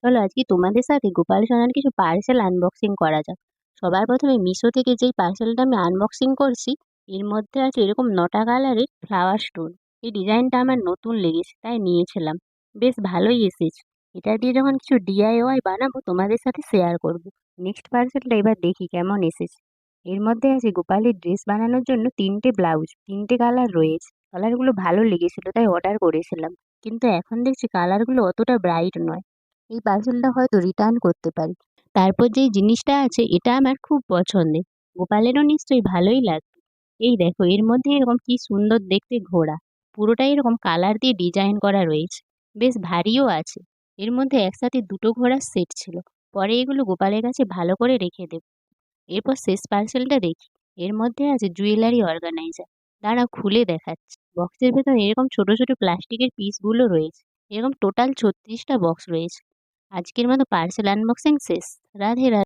চলো আজকে তোমাদের সাথে গোপাল সোনার কিছু পার্সেল আনবক্সিং করা যাক। সবার প্রথমে মিশো থেকে যেই পার্সেলটা আমি আনবক্সিং করছি, এর মধ্যে আছে এরকম নটা কালারের ফ্লাওয়ার স্টোন। এই ডিজাইনটা আমার নতুন লেগেছে তাই নিয়েছিলাম। বেশ ভালোই এসেছে। এটা দিয়ে যখন কিছু ডিআইওয়াই বানাবো তোমাদের সাথে শেয়ার করব। নেক্সট পার্সেলটা এবার দেখি কেমন এসেছে। এর মধ্যে আছে গোপালের ড্রেস বানানোর জন্য তিনটে ব্লাউজ, তিনটে কালার রয়েছে। কালারগুলো ভালো লেগেছিল তাই অর্ডার করেছিলাম, কিন্তু এখন দেখছি কালারগুলো অতটা ব্রাইট নয়। এই পার্সেলটা হয়তো রিটার্ন করতে পারি। তারপর যেই জিনিসটা আছে এটা আমার খুব পছন্দের, গোপালেরও নিশ্চয়ই ভালোই লাগবে। এই দেখো এর মধ্যে এরকম কি সুন্দর দেখতে ঘোড়া, পুরোটাই এরকম কালার দিয়ে ডিজাইন করা রয়েছে। বেশ ভারীও আছে। এর মধ্যে একসাথে দুটো ঘোড়ার সেট ছিল। পরে এগুলো গোপালের কাছে ভালো করে রেখে দেব। এরপর শেষ পার্সেলটা দেখি। এর মধ্যে আছে জুয়েলারি অর্গানাইজার। দাঁড়াও খুলে দেখাচ্ছি। বক্সের ভেতর এরকম ছোট ছোট প্লাস্টিকের পিসগুলো রয়েছে। এরকম টোটাল 36টা বক্স রয়েছে। আজকের মতো পার্সেল আনবক্সিং শেষ। রাধে রাধে।